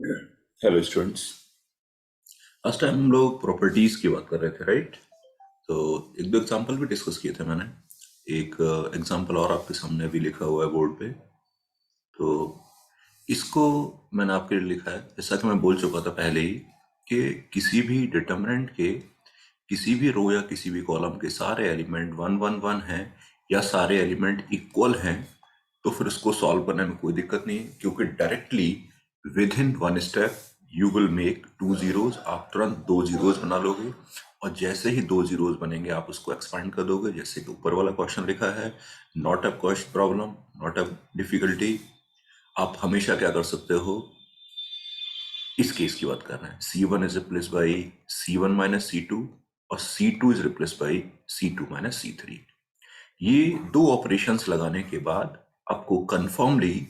Hello students. Last time हम लोग properties की बात कर रहे थे, राइट? तो एक दो एग्जांपल भी डिस्कस किए थे मैंने। एक एग्जांपल और आपके सामने भी लिखा हुआ है बोर्ड पे। तो इसको मैंने आपके लिए लिखा है, जैसा कि मैं बोल चुका था पहले ही, कि किसी भी डिटर्मिनेंट के किसी भी रो या किसी भी कॉलम के सारे एलिमेंट वन वन वन हैं या सारे एलिमेंट इक्वल हैं, तो फिर उसको सॉल्व करने में कोई दिक्कत नहीं है, क्योंकि directly with in one step you will make two zeros. आप तुरंत दो जीरोज बना लोगे, और जैसे ही दो जीरोज बनेंगे आप उसको एक्सपांड कर दोगे, जैसे कि ऊपर वाला क्वेश्चन लिखा है। Not a question problem, not a difficulty. आप हमेशा क्या कर सकते हो, इस केस की बात कर रहे हैं, C1 is replace by C1 minus C2 और C2 is replace by C2 minus C3। ये दो ऑपरेशंस लगाने के बाद आपको कंफर्मली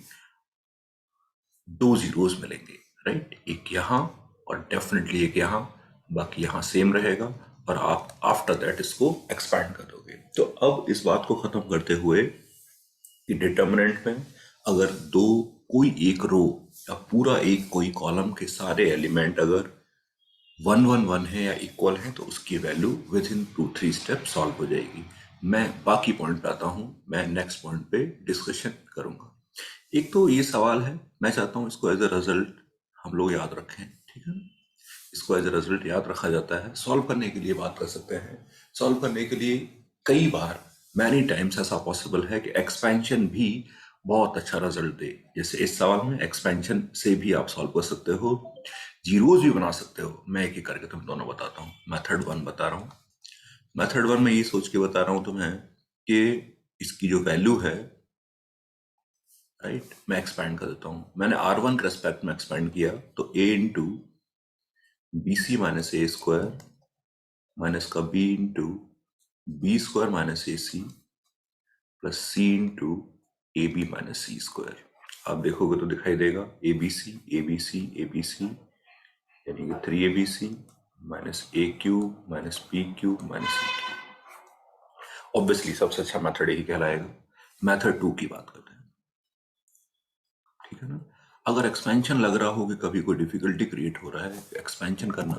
दो जीरोस मिलेंगे, राइट? एक यहाँ और डेफिनेटली एक यहाँ, बाकी यहाँ सेम रहेगा, और आप आफ्टर दैट इसको एक्सपैंड कर दोगे। तो अब इस बात को खत्म करते हुए कि डिटर्मिनेंट में अगर दो कोई एक रो या पूरा एक कोई कॉलम के सारे एलिमेंट अगर वन वन वन है या इक्वल है, तो उसकी value with in 2-3 step solve हो जाएगी। मैं बाकी पॉइंट पे आता हूँ, मैं नेक्स्ट पॉइंट पे डिस्कशन करूंगा। एक तो ये सवाल है, मैं चाहता हूँ इसको एज अ रिजल्ट हम लोग याद रखें, ठीक है ना? इसको एज अ रिजल्ट याद रखा जाता है, सॉल्व करने के लिए बात कर सकते हैं। सॉल्व करने के लिए कई बार, मैनी टाइम्स ऐसा पॉसिबल है कि एक्सपेंशन भी बहुत अच्छा रिजल्ट दे। जैसे इस सवाल में एक्सपेंशन से भी आप सॉल्व कर सकते हो, जीरोज भी बना सकते हो। मैं एक एक करके तुम्हें दोनों बताता हूँ। मेथड वन बता रहा हूँ। मेथड वन में ये सोच के बता रहा हूँ तुम्हें कि इसकी जो वैल्यू है, राइट, मैं एक्सपैंड कर देता हूँ। मैंने R1 के रेस्पेक्ट में एक्सपैंड किया, तो A into B C minus A square minus का B into B square minus A C plus C into A B minus C square. आप देखोगे तो दिखाई देगा A B C A B C A B C, यानी कि 3ABC minus A cube minus P cube minus C cube. Obviously सबसे अच्छा method यही कहलाएगा। मेथड टू की बात करते हैं, ठीक है ना? अगर एक्सपेंशन लग रहा हो कि कभी कोई डिफिकल्टी क्रिएट हो रहा है, एक्सपेंशन करना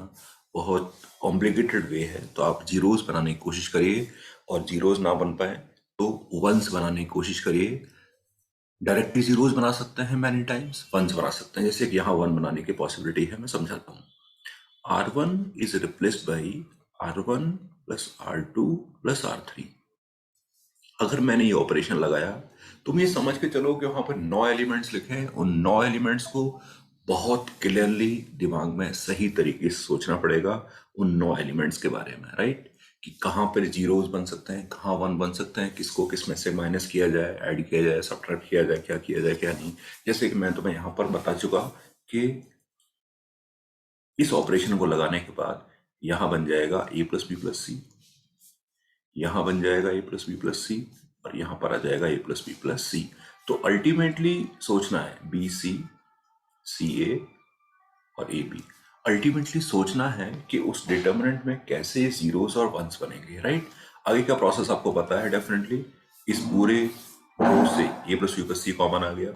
बहुत कॉम्प्लिकेटेड वे है, तो आप जीरोस बनाने की कोशिश करिए, और जीरोस ना बन पाए तो वंस बनाने की कोशिश करिए। डायरेक्टली जीरोस बना सकते हैं, मैनी टाइम्स वंस बना सकते हैं, जैसे कि यहाँ वन बनाने की पॉसिबिलिटी है। मैं समझाता हूँ। R1 is replaced by R1 plus R2 plus R3। अगर मैंने ये ऑपरेशन लगाया, तुम ये समझ के चलो कि वहां पर 9 एलिमेंट्स लिखे हैं। उन 9 एलिमेंट्स को बहुत क्लियरली दिमाग में सही तरीके से सोचना पड़ेगा, उन 9 एलिमेंट्स के बारे में, राइट? कि कहाँ पर जीरोस बन सकते हैं, कहाँ वन बन सकते हैं, किसको किस में से माइनस किया जाए, ऐड किया जाए, सब्ट्रैक्ट किया जाए, क्या किया जाए क्या नहीं। जैसे कि मैं तुम्हें यहाँ पर बता चुका कि इस ऑपरेशन को लगाने के बाद यहां बन जाएगा a प्लस बी प्लस सी, यहां बन जाएगा a प्लस बी प्लस सी, और यहां पर आ जाएगा a प्लस बी प्लस सी। तो अल्टीमेटली सोचना है बी सी सी ए और ए बी। अल्टीमेटली सोचना है कि उस डिटर्मिनेंट में कैसे जीरोस और वंस बनेंगे, राइट? आगे का प्रोसेस आपको पता है डेफिनेटली। इस पूरे रो से a plus B plus C common आ गया,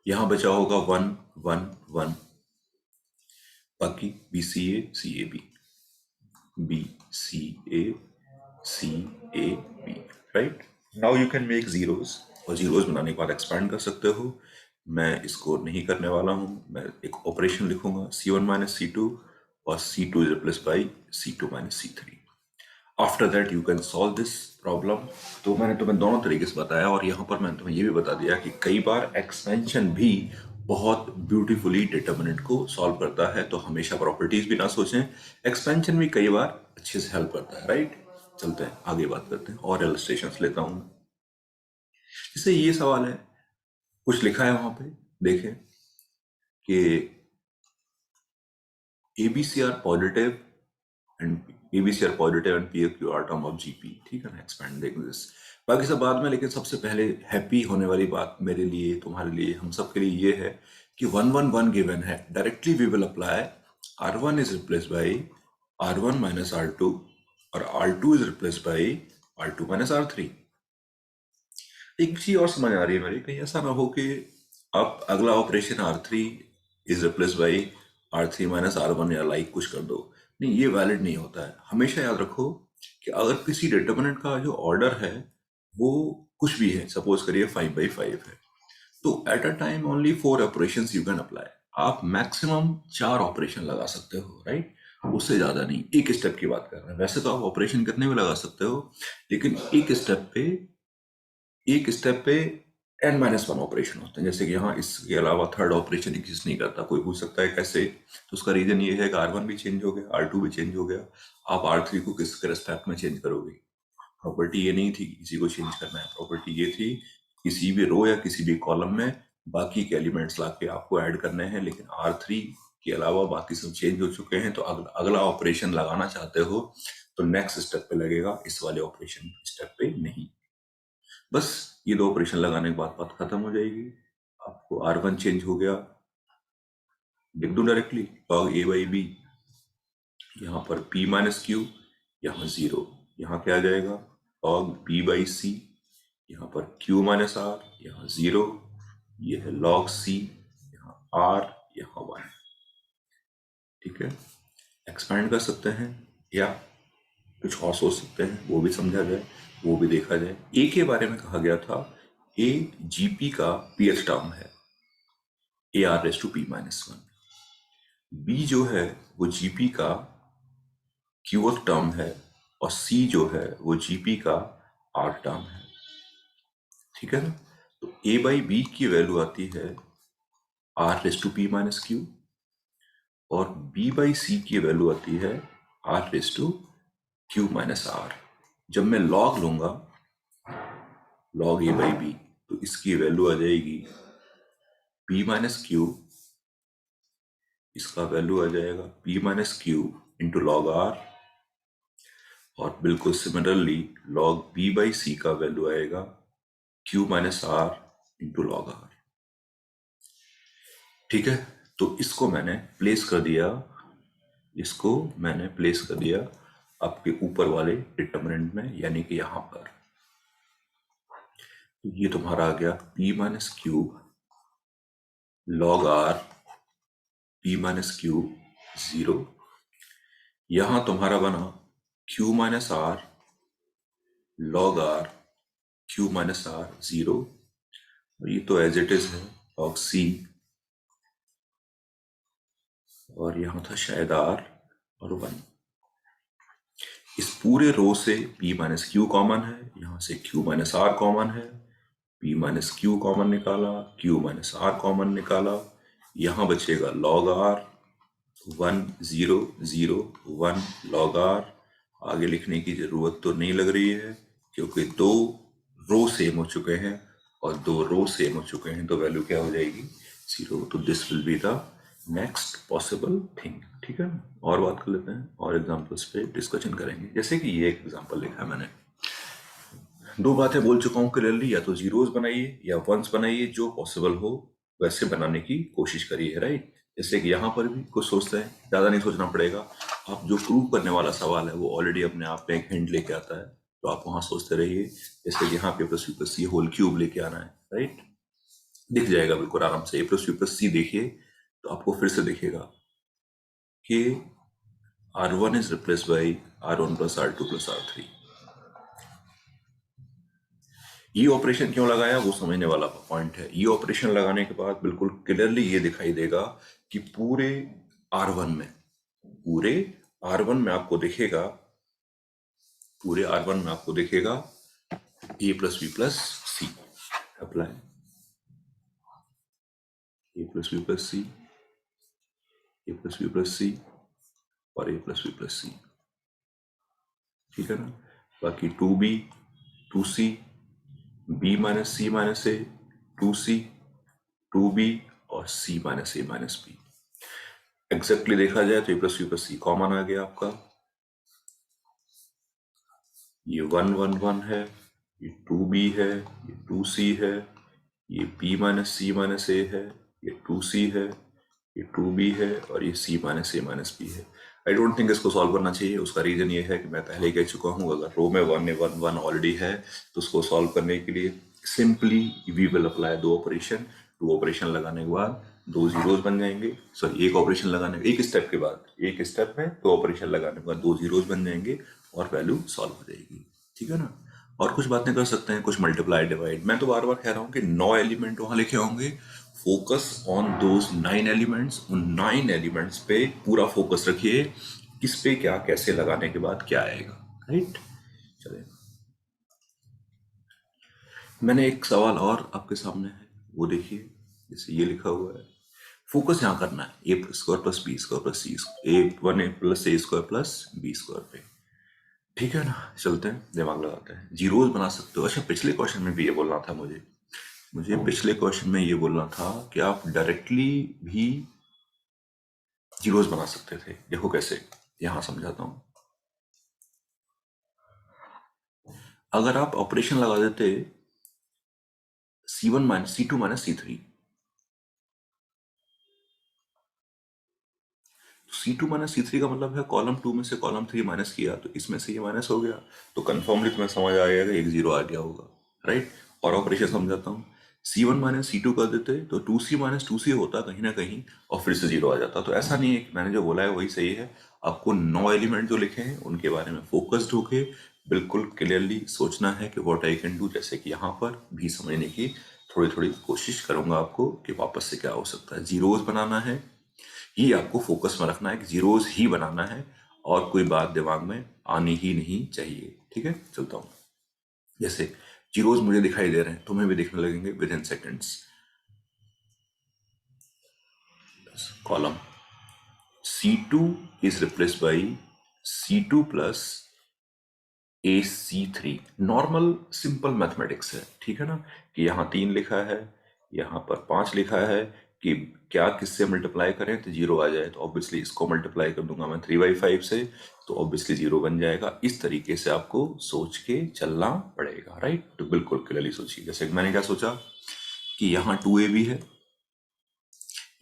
यहां बचा होगा वन वन वन, बाकी B C A B, B C A C A B, right? Now you can make zeros, और जीरोस बनाने के बाद एक्सपैंड कर सकते हो। मैं इसको नहीं करने वाला हूं, मैं एक ऑपरेशन लिखूंगा C1 माइनस C2 और C2 is replace by C2 minus C3। After that you can solve this problem. तो मैंने तुम्हें दोनों तरीके से बताया, और यहाँ पर मैंने तुम्हें ये भी बता दिया कि कई बार एक्सपेंशन भी बहुत ब्यूटीफुली डिटर्मिनेंट को सॉल्व करता है। तो हमेशा प्रॉपर्टीज भी ना सोचें, एक्सपेंशन भी कई बार अच्छे से हेल्प करता है, राइट? चलते हैं आगे बात करते हैं, और इलस्ट्रेशंस लेता हूं। जैसे ये सवाल है, कुछ लिखा है वहां पे, देखें कि ABC are positive and ABC are positive and PQ are term of GP, ठीक है ना? एक्सपैंड देखेंगे दिस, बाकी सब बाद में। लेकिन सबसे पहले हैप्पी होने वाली बात मेरे लिए, तुम्हारे लिए, हम सब के लिए ये है कि वन वन वन गिवन है। Directly we will apply R1 is replace by R1 minus R2, और R2 is replace by R2 minus R3। एक चीज और समझ आ रही है मेरी, कहीं ऐसा ना हो कि आप अगला operation R3 is replace by R3 minus R1 या लाइक कुछ कर दो। नहीं, ये वैलिड नहीं होता है। हमेशा याद रखो कि अगर किसी डिटर्मिनेंट का जो ऑर्डर है वो कुछ भी है, सपोज करिए 5/5 है, तो at a time only 4 operations you can apply. आप मैक्सिमम 4 ऑपरेशन लगा सकते हो, राइट? उससे ज्यादा नहीं। एक स्टेप की बात कर रहे हैं, वैसे तो आप ऑपरेशन कितने भी लगा सकते हो, लेकिन एक स्टेप पे n-1 ऑपरेशन होते हैं। जैसे कि यहाँ इसके अलावा थर्ड ऑपरेशन एग्जिस्ट नहीं करता। कोई पूछ सकता है कैसे, तो उसका रीजन ये है कि R1 भी चेंज हो गया, R2 भी चेंज हो गया। आप R3 को किसके रेस्पेक्ट में चेंज करोगे? प्रॉपर्टी ये नहीं थी कि किसी को चेंज करना है, प्रॉपर्टी ये थी किसी भी रो या किसी भी कॉलम में बाकी के एलिमेंट्स लाके आपको ऐड करने हैं। लेकिन R3 के अलावा बाकी सब चेंज हो चुके हैं, तो अगला ऑपरेशन लगाना चाहते हो तो नेक्स्ट स्टेप पे लगेगा, इस वाले ऑपरेशन स्टेप पे नहीं। बस ये 2 ऑपरेशन लगाने के बाद बात खत्म हो जाएगी। आपको R1 चेंज हो गया, लिख दो डायरेक्टली log A/B। यहाँ पर P माइनस क्यू, यहाँ 0, यहाँ क्या आ जाएगा log B/C। यहाँ पर Q माइनस R, यहाँ 0, ये है log C, यहाँ R, यहाँ 1। ठीक है, एक्सपैंड कर सकते हैं या कुछ और सोच सकते हैं, वो भी समझा जाए, वो भी देखा जाए। ए के बारे में कहा गया था, ए जीपी का पीएच टर्म है, AR⁻P-1। बी जो है वो जीपी का क्यूएफ टर्म है, और सी जो है वो जीपी का आर टर्म है। ठीक है ना? तो A/B की वैल्यू आती है R⁻P-Q, और B/C की वैल्यू आती है R⁻Q-R। जब मैं log लूंगा, log A/B, तो इसकी वैल्यू आ जाएगी P-Q, इसका वैल्यू आ जाएगा P-Q इंटू log R, और बिल्कुल सिमिलरली log B/C का वैल्यू आएगा Q-R इंटू log R। ठीक है, तो इसको मैंने प्लेस कर दिया आपके ऊपर वाले डिटर्मिनेंट में, यानी कि यहां पर। तो ये तुम्हारा आ गया P-Q log R, P-Q 0। यहां तुम्हारा बना Q-R log R, Q-R 0, और ये तो एज इट इज है log C, और यहां था शायद R और 1। इस पूरे रो से P-Q कॉमन है, यहां से Q-R कॉमन है, P-Q कॉमन निकाला, Q-R कॉमन निकाला, यहां बचेगा log R 1 0 0 1 log R। आगे लिखने की जरूरत तो नहीं लग रही है, क्योंकि 2 रो सेम हो चुके हैं, और 2 रो सेम हो चुके हैं, तो वैल्यू क्या हो जाएगी 0। तो this will be the next possible thing. ठीक है, और बात कर लेते हैं, और एग्जांपल्स पे डिस्कशन करेंगे। जैसे कि ये एक एग्जांपल लिखा है मैंने, 2 बातें बोल चुका हूं क्लियरली, या तो जीरोस बनाइए या वंस बनाइए, जो पॉसिबल हो वैसे बनाने की कोशिश करिए, राइट? जैसे कि यहाँ पर भी कुछ सोचते हैं, ज्यादा नहीं सोचना पड़ेगा। आप जो प्रूव करने वाला सवाल है वो ऑलरेडी अपने आप में एक हिंट लेके आता है, तो आप वहां सोचते रहिए। जैसे कि यहाँ पे A+B+C होल क्यूब लेके आना है, राइट? दिख जाएगा बिल्कुल आराम से। A+B+C देखिए तो आपको फिर से दिखेगा कि R1 is replace by R1 plus R2 plus R3। ये ऑपरेशन क्यों लगाया वो समझने वाला पॉइंट है। ये ऑपरेशन लगाने के बाद बिल्कुल क्लियरली ये दिखाई देगा कि पूरे R1 में, आपको दिखेगा A+B+C अप्लाई, A+B+C, A+B+C और A+B+C। ठीक है ना? बाकी 2B, 2C, B-C-A, 2C, 2B और C-A-B। एग्जैक्टली देखा जाए तो A+B+C कॉमन आ गया आपका। ये 1 1 1 है, ये 2B है, ये 2C है, ये B-C-A है, ये 2C है, ये 2B है, और ये C-A-B है। आई डोंट थिंक इसको सॉल्व करना चाहिए। उसका रीजन ये है कि मैं पहले कह चुका हूँ, अगर रो में 1 1 1 ऑलरेडी है तो उसको सॉल्व करने के लिए सिंपली वी विल अप्लाई दो ऑपरेशन, टू ऑपरेशन लगाने के बाद दो जीरोस बन जाएंगे, सॉरी एक ऑपरेशन लगाने, एक स्टेप के बाद, एक स्टेप में दो ऑपरेशन लगाने के बाद दो जीरोस बन जाएंगे और वैल्यू सॉल्व हो जाएगी। ठीक है ना। और कुछ बातें कर सकते हैं, कुछ मल्टीप्लाई डिवाइड। मैं तो बार बार कह रहा हूँ कि 9 एलिमेंट वहां लिखे होंगे, फोकस ऑन दोज 9 एलिमेंट्स, उन 9 एलिमेंट्स पे पूरा फोकस रखिए, किस पे क्या कैसे लगाने के बाद क्या आएगा। राइट, चलिए मैंने एक सवाल और आपके सामने है, वो देखिए। जैसे ये लिखा हुआ है, फोकस यहाँ करना है A square plus B square plus C, A plus A square plus B square पे। ठीक है ना, चलते हैं दिमाग लगाते हैं। जीरोस बना सकते हो। अच्छा, पिछले क्वेश्चन में भी ये बोलना था मुझे, पिछले क्वेश्चन में ये बोलना था कि आप डायरेक्टली भी जीरोस बना सकते थे। देखो कैसे, यहां समझाता हूं। अगर आप ऑपरेशन लगा देते C1 minus C2 minus C3, C2 minus C3 का मतलब है कॉलम 2 में से कॉलम 3 माइनस किया तो इसमें से ये माइनस हो गया, तो कन्फर्मली तुम्हें समझ आ गया कि एक जीरो आ गया होगा। राइट, और ऑपरेशन समझाता हूँ। C1 माइनस C2 कर देते तो 2C माइनस 2C होता कहीं ना कहीं, और फिर से जीरो आ जाता। तो ऐसा नहीं है कि मैंने जो बोला है वही सही है। आपको 9 एलिमेंट जो लिखे हैं उनके बारे में फोकस्ड होके बिल्कुल क्लियरली सोचना है कि व्हाट आई कैन डू। जैसे कि यहाँ पर भी समझने की थोड़ी थोड़ी कोशिश करूंगा आपको कि वापस से क्या हो सकता है। जीरोस बनाना है, ये आपको फोकस में रखना है कि जीरोस ही बनाना है, और कोई बात दिमाग में आनी ही नहीं चाहिए। ठीक है, चलता हूं। जैसे जीरोस मुझे दिखाई दे रहे हैं, तुम्हें भी दिखने लगेंगे with in seconds. Column C2 is replaced by C2 plus AC3। Normal simple mathematics है, ठीक है ना, कि यहाँ 3 लिखा है, यहाँ पर 5 लिखा है, कि क्या किससे मल्टीप्लाई करें तो जीरो आ जाए। तो ऑब्वियसली इसको मल्टीप्लाई कर दूंगा मैं 3/5 से, तो ऑब्वियसली जीरो बन जाएगा। इस तरीके से आपको सोच के चलना पड़ेगा। राइट, तो बिल्कुल क्लियरली सोचिए। जैसे मैंने क्या सोचा कि यहाँ 2AB है,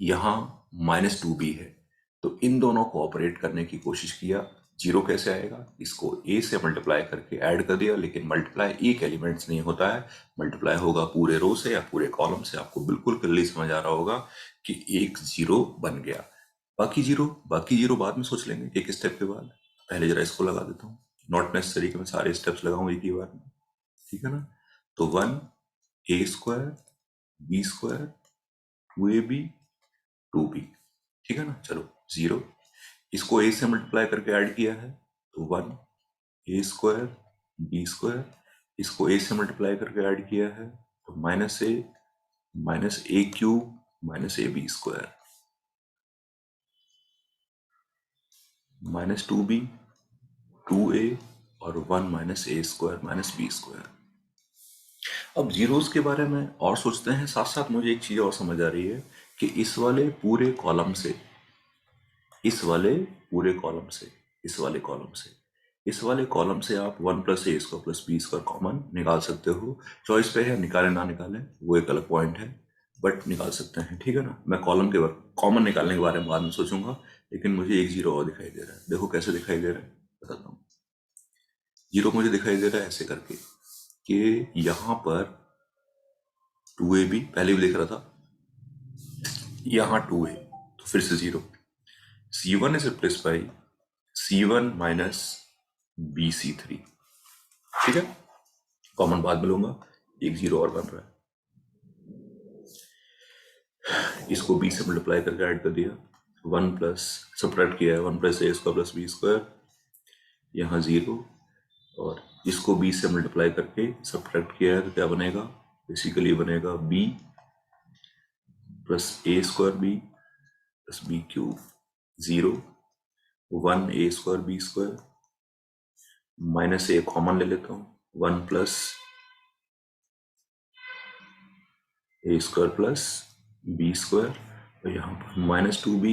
यहाँ -2B है, तो इन दोनों को ऑपरेट करने की कोशिश किया। जीरो कैसे आएगा, इसको ए से मल्टीप्लाई करके ऐड कर दिया। लेकिन मल्टीप्लाई एक एलिमेंट से नहीं होता है, मल्टीप्लाई होगा पूरे रो से या पूरे कॉलम से। आपको बिल्कुल क्लियरली समझ आ रहा होगा कि एक जीरो बन गया। बाकी जीरो बाद में सोच लेंगे एक स्टेप के बाद। पहले जरा इसको लगा देता हूँ, नॉट नेसेसरी कि मैं सारे स्टेप्स लगाऊं एक ही बार में। ठीक है ना, तो 1A² B² 2AB 2B। ठीक है ना, चलो जीरो, इसको ए से मल्टीप्लाई करके ऐड किया है तो 1A² B², इसको ए से मल्टीप्लाई करके ऐड किया है तो -A³ -AB² -2B 2A और 1 -A² अब जीरोस के बारे में और सोचते हैं। साथ साथ मुझे एक चीज और समझ आ रही है कि इस वाले पूरे कॉलम से, इस वाले पूरे कॉलम से, इस वाले कॉलम से, इस वाले कॉलम से आप 1 + A² + B² कॉमन निकाल सकते हो। चॉइस पे है, निकालें ना निकालें वो एक अलग पॉइंट है, बट निकाल सकते हैं। ठीक है ना, मैं कॉलम के कॉमन निकालने के बारे में बाद में सोचूंगा। लेकिन मुझे एक जीरो और दिखाई दे रहा है। देखो कैसे दिखाई दे रहा है, बताता हूँ। जीरो मुझे दिखाई दे रहा है ऐसे करके कि यहाँ पर 2AB पहले भी दिख रहा था, यहाँ 2A, तो फिर से zero. C1 is replace by C1 minus BC3। ठीक है, कॉमन बाद में लूंगा, एक जीरो और बन रहा है। इसको B से मल्टीप्लाई करके ऐड कर दिया, 1 प्लस सब्ट्रैक्ट किया है 1 + A² + B², यहाँ जीरो, और इसको B से मल्टीप्लाई करके सब्ट्रैक्ट किया है तो क्या बनेगा, बेसिकली बनेगा B + A² B + B³ 0, 1A² B² minus ए कॉमन ले लेता हूँ, 1 + A² + B², तो यहाँ पर -2B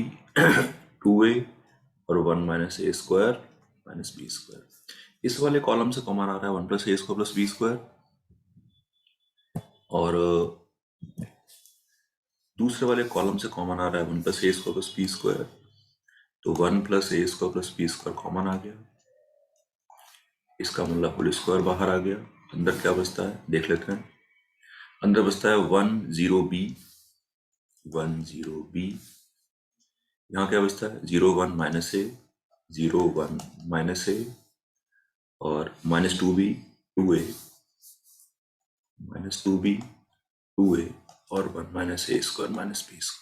2A और 1 -A² -B²। इस वाले कॉलम से कॉमन आ रहा है 1 + A² + B², और दूसरे वाले कॉलम से कॉमन आ रहा है 1 + A² + B², तो 1 + A² + B² कॉमन आ गया। इसका मतलब होल स्क्वायर बाहर आ गया। अंदर क्या बचता है देख लेते हैं, अंदर बचता है 10b, 10b। यहाँ क्या बचता है 01 माइनस ए, 01 माइनस ए, और -2b 2a, -2b 2a, और 1 minus A square minus B square.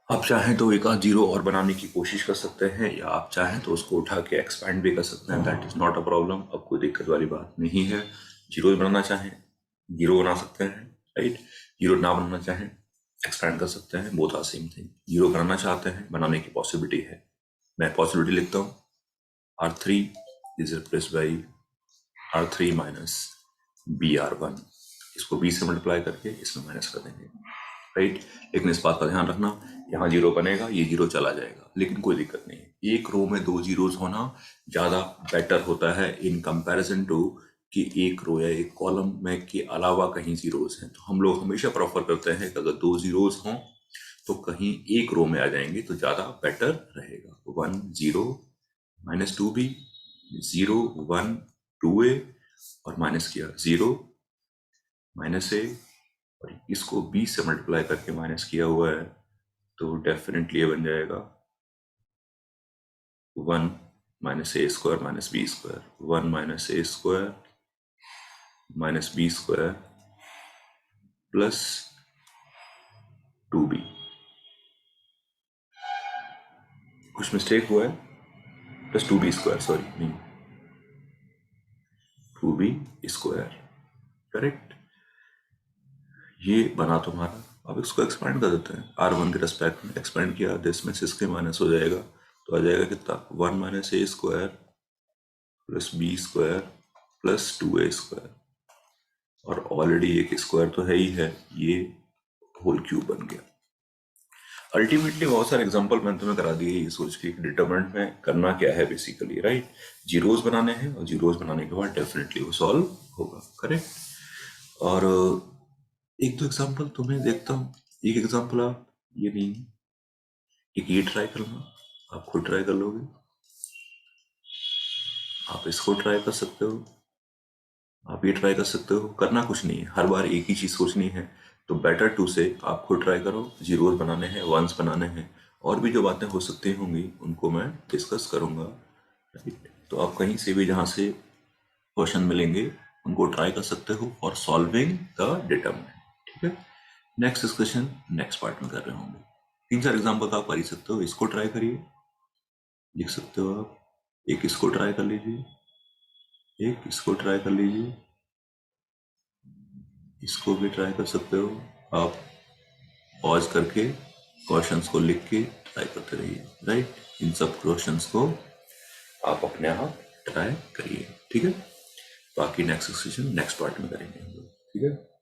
आप चाहें तो एक आध जीरो और बनाने की कोशिश कर सकते हैं, या आप चाहें तो उसको उठा के एक्सपैंड भी कर सकते हैं, that is not a problem. अब कोई दिक्कत वाली बात नहीं है। जीरो बनाना चाहें जीरो बना सकते हैं, राइट। जीरो ना बनाना चाहें एक्सपैंड कर सकते हैं, both are same thing. Zero बनाना चाहते हैं, बनाने की पॉसिबिलिटी है। मैं पॉसिबिलिटी लिखता हूँ, R3 is replace by R3 minus BR1। इसको B से मल्टीप्लाई करके इसमें माइनस कर देंगे, राइट। लेकिन इस बात का ध्यान रखना, यहाँ जीरो बनेगा, ये जीरो चला जाएगा, लेकिन कोई दिक्कत नहीं है। एक रो में दो जीरोस होना ज़्यादा बेटर होता है इन कंपैरिजन टू कि एक रो या एक कॉलम में के अलावा कहीं जीरोस हैं। तो हम लोग हमेशा प्रेफर करते हैं कि अगर दो जीरोस हों तो कहीं एक रो में आ जाएंगे तो ज़्यादा बेटर रहेगा। 1 0 -2b, 0 1 2a, और माइनस किया 0 -a, और इसको b से मल्टीप्लाई करके माइनस किया हुआ है, तो डेफिनेटली ये बन जाएगा 1 minus A square minus B square, 1 minus A square minus B square plus 2b। कुछ मिस्टेक हुआ है, प्लस 2b स्क्वायर, सॉरी नहीं, 2b स्क्वायर, करेक्ट। ये बना तुम्हारा। अब इसको एक्सपेंड कर देते हैं, R1 के रेस्पेक्ट में एक्सपेंड किया, दिस में से इसके माइनस हो जाएगा, तो आ जाएगा कितना 1 minus A square plus B square plus 2a square, और ऑलरेडी एक स्क्वायर तो है ही है, ये होल क्यूब बन गया। अल्टीमेटली बहुत सारे एग्जांपल मैंने तुम्हें करा दिए ये सोच के डिटरमिनेंट में करना क्या है बेसिकली, राइट। जीरोस बनाने हैं, और जीरोस बनाने के बाद डेफिनेटली वो सॉल्व होगा, करेक्ट। और एक दो एग्जांपल तुम्हें देखता हूँ। एक एग्जांपल आप ये नहीं, एक ये ट्राई करना, आप खुद ट्राई कर लोगे, आप इसको ट्राई कर सकते हो, आप ये ट्राई कर सकते हो। करना कुछ नहीं है, हर बार एक ही चीज़ सोचनी है, तो बेटर टू से आप खुद ट्राई करो। जीरोस बनाने हैं, वंस बनाने हैं, और भी जो बातें हो सकती होंगी उनको मैं डिस्कस करूँगा, राइट। तो आप कहीं से भी जहाँ से क्वेश्चन मिलेंगे उनको ट्राई कर सकते हो फॉर सॉल्विंग द डिटरमिनेंट, ठीक है। नेक्स्ट डिस्कशन नेक्स्ट पार्ट में कर रहे होंगे। 3-4 एग्जाम्पल आप कर ही सकते हो, इसको ट्राई करिए, लिख सकते हो आप। एक इसको ट्राई कर लीजिए, एक इसको ट्राई कर लीजिए, इसको भी ट्राई कर सकते हो आप। पॉज करके क्वेश्चंस को लिख के ट्राई करते रहिए, राइट। इन सब क्वेश्चंस को आप अपने आप ट्राई करिए, ठीक है। बाकी नेक्स्ट सेशन नेक्स्ट पार्ट में करेंगे हम लोग, ठीक है।